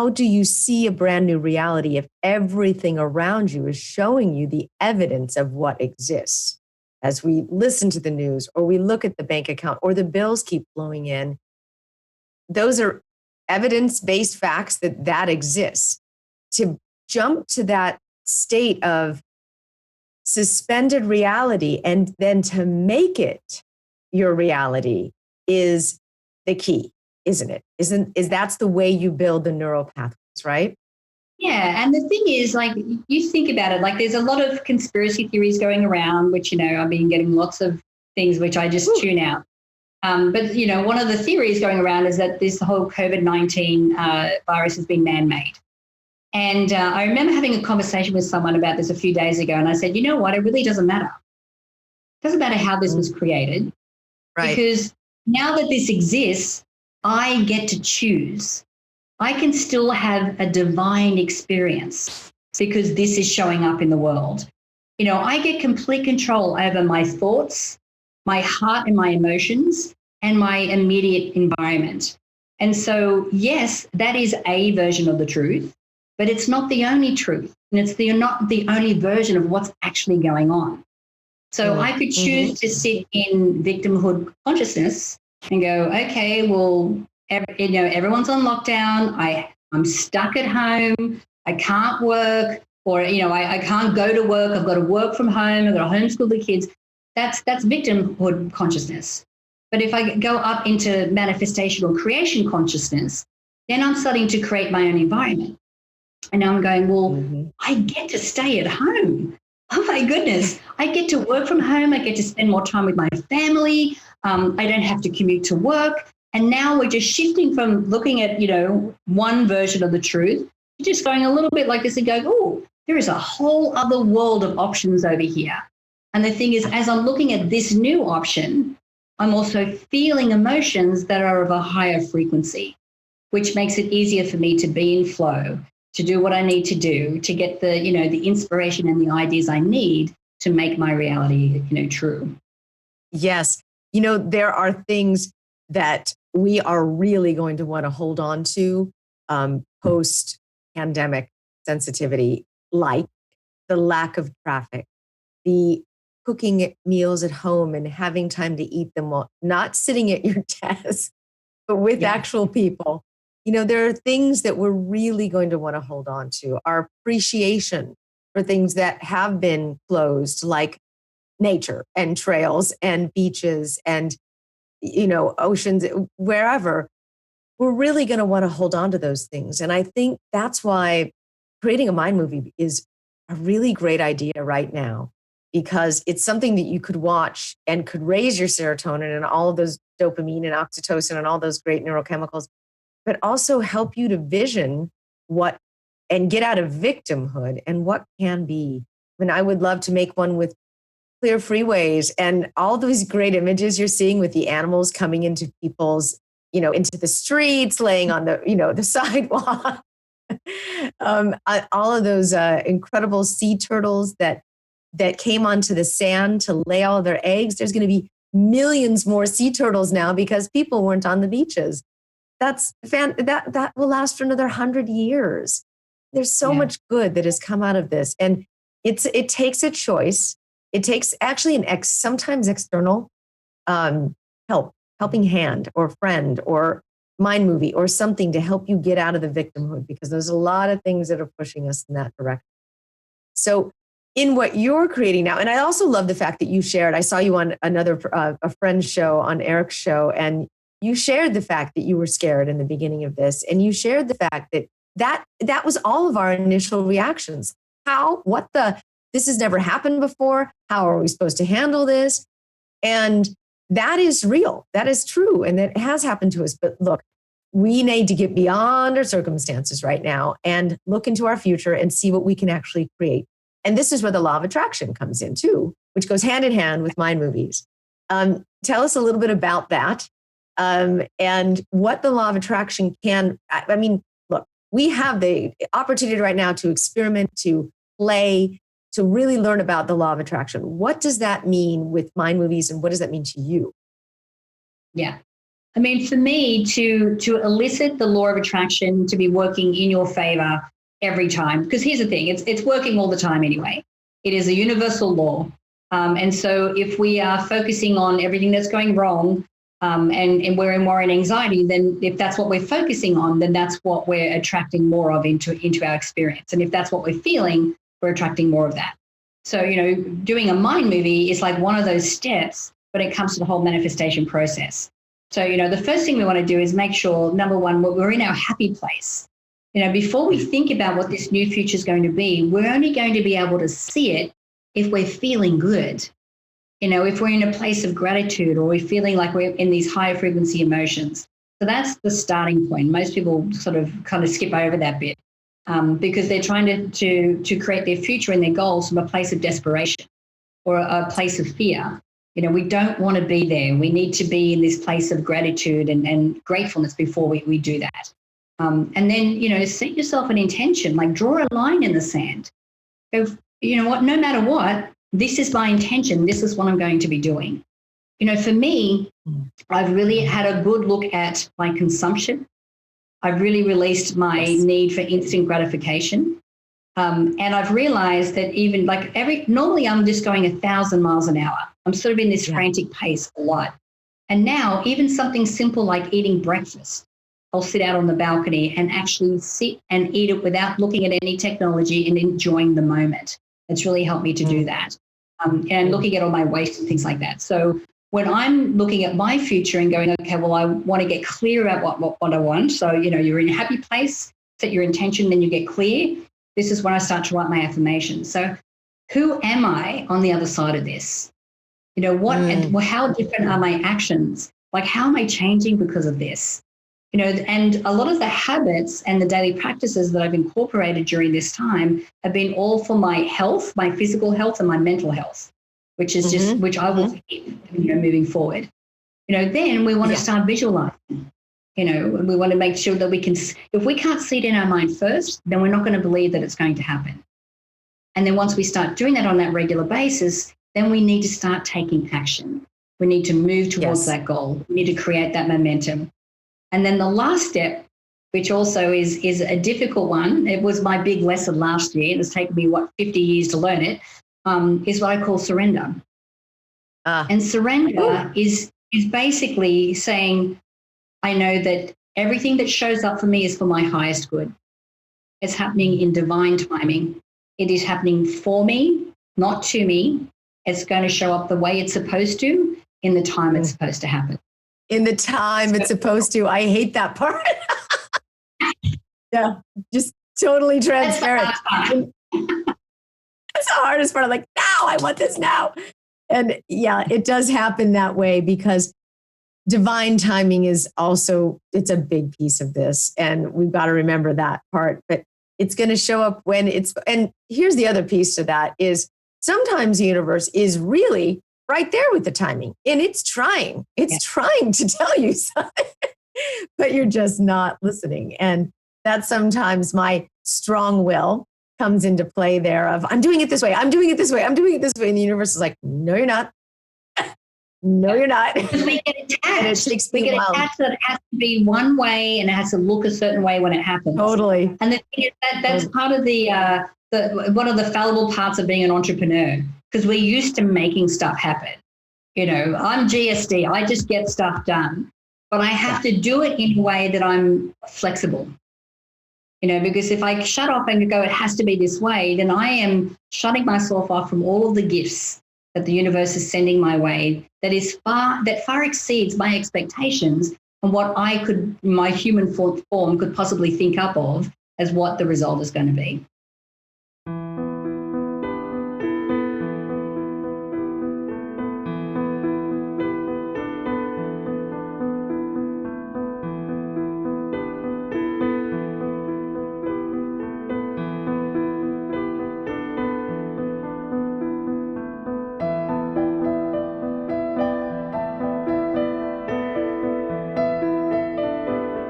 how do you see a brand new reality if everything around you is showing you the evidence of what exists? As we listen to the news or we look at the bank account or the bills keep flowing in, those are evidence-based facts that exists. To jump to that state of suspended reality and then to make it your reality is the key, isn't it? Is that's the way you build the neural pathways, right? Yeah, and the thing is, like, you think about it, like there's a lot of conspiracy theories going around, which, I've been getting lots of things which I just tune out. But, one of the theories going around is that this whole COVID-19 virus has been man-made. And I remember having a conversation with someone about this a few days ago, and I said, you know what, it really doesn't matter. It doesn't matter how this was created, right? Because now that this exists, I get to choose. I can still have a divine experience because this is showing up in the world. I get complete control over my thoughts, my heart and my emotions, and my immediate environment. And so, yes, that is a version of the truth, but it's not the only truth. And it's not the only version of what's actually going on. So I could choose to sit in victimhood consciousness and go, okay, well, everyone's on lockdown. I'm stuck at home. I can't work, or, I can't go to work. I've got to work from home. I've got to homeschool the kids. That's victimhood consciousness. But if I go up into manifestation or creation consciousness, then I'm starting to create my own environment. And now I'm going, well, I get to stay at home. Oh my goodness. I get to work from home. I get to spend more time with my family. I don't have to commute to work. And now we're just shifting from looking at, one version of the truth to just going a little bit like this and going, oh, there is a whole other world of options over here. And the thing is, as I'm looking at this new option, I'm also feeling emotions that are of a higher frequency, which makes it easier for me to be in flow, to do what I need to do, to get the, the inspiration and the ideas I need to make my reality, true. Yes. There are things that we are really going to want to hold on to post-pandemic sensitivity, like the lack of traffic, the cooking meals at home and having time to eat them while not sitting at your desk, but with actual people. There are things that we're really going to want to hold on to. Our appreciation for things that have been closed, like nature and trails and beaches and, oceans, wherever. We're really going to want to hold on to those things. And I think that's why creating a mind movie is a really great idea right now, because it's something that you could watch and could raise your serotonin and all of those dopamine and oxytocin and all those great neurochemicals, but also help you to vision what and get out of victimhood and what can be. I mean, I would love to make one with clear freeways and all those great images you're seeing with the animals coming into people's, into the streets, laying on the, the sidewalk. All of those incredible sea turtles that came onto the sand to lay all their eggs. There's going to be millions more sea turtles now because people weren't on the beaches. That will last for another 100 years. There's so much good that has come out of this. And it takes a choice. It takes actually sometimes external helping hand or friend or mind movie or something to help you get out of the victimhood, because there's a lot of things that are pushing us in that direction. So in what you're creating now, and I also love the fact that you shared, I saw you on another, a friend's show, on Eric's show, and you shared the fact that you were scared in the beginning of this, and you shared the fact that was all of our initial reactions. This has never happened before. How are we supposed to handle this? And that is real. That is true. And that has happened to us. But look, we need to get beyond our circumstances right now and look into our future and see what we can actually create. And this is where the law of attraction comes in too, which goes hand in hand with mind movies. Tell us a little bit about that and what the law of attraction can. I mean, look, we have the opportunity right now to experiment, to play, to really learn about the law of attraction. What does that mean with mind movies, and what does that mean to you? Yeah. I mean, for me, to elicit the law of attraction to be working in your favor every time, because here's the thing, it's working all the time anyway. It is a universal law. And so if we are focusing on everything that's going wrong, and we're in more in anxiety, then if that's what we're focusing on, then that's what we're attracting more of into our experience. And if that's what we're feeling, we're attracting more of that. So, doing a mind movie is like one of those steps when it comes to the whole manifestation process. So, the first thing we want to do is make sure, number one, we're in our happy place. Before we think about what this new future is going to be, we're only going to be able to see it if we're feeling good. If we're in a place of gratitude or we're feeling like we're in these higher frequency emotions. So that's the starting point. Most people kind of skip over that bit because they're trying to create their future and their goals from a place of desperation or a place of fear. We don't want to be there. We need to be in this place of gratitude and gratefulness before we do that. And then, set yourself an intention, like draw a line in the sand. Go, what, no matter what, this is my intention. This is what I'm going to be doing. For me, I've really had a good look at my consumption. I've really released my need for instant gratification. And I've realized that even normally I'm just going 1,000 miles an hour. I'm sort of in this frantic pace a lot. And now even something simple like eating breakfast, I'll sit out on the balcony and actually sit and eat it without looking at any technology and enjoying the moment. It's really helped me to do that. And looking at all my waste and things like that. So when I'm looking at my future and going, okay, well, I want to get clear about what I want. So, you're in a happy place, set your intention, then you get clear. This is when I start to write my affirmations. So who am I on the other side of this? And how different are my actions? Like, how am I changing because of this? And a lot of the habits and the daily practices that I've incorporated during this time have been all for my health, my physical health and my mental health, which is which I will keep, moving forward. Then we want to start visualizing. We want to make sure that we can, if we can't see it in our mind first, then we're not going to believe that it's going to happen. And then once we start doing that on that regular basis, then we need to start taking action. We need to move towards that goal. We need to create that momentum. And then the last step, which also is a difficult one, it was my big lesson last year, and it's taken me, 50 years to learn it, is what I call surrender. And surrender is basically saying, I know that everything that shows up for me is for my highest good. It's happening in divine timing. It is happening for me, not to me. It's going to show up the way it's supposed to in the time it's supposed to happen. In the time it's supposed to. I hate that part. Yeah, just totally transparent. That's the hardest part. I'm like, now I want this now. And yeah, it does happen that way because divine timing is also, it's a big piece of this. And we've got to remember that part. But it's going to show up when it's, and here's the other piece to that is sometimes the universe is really right there with the timing and it's trying to tell you something, but you're just not listening. And that's sometimes my strong will comes into play there of I'm doing it this way. I'm doing it this way. I'm doing it this way. And the universe is like, no, you're not. No, you're not. Because we get attached. We get attached that it has to be one way and it has to look a certain way when it happens. Totally. And the thing is that's part of the one of the fallible parts of being an entrepreneur, because we're used to making stuff happen. I'm GSD. I just get stuff done, but I have to do it in a way that I'm flexible. Because if I shut off and go, it has to be this way, then I am shutting myself off from all of the gifts that the universe is sending my way that far exceeds my expectations and what my human form could possibly think up of as what the result is going to be.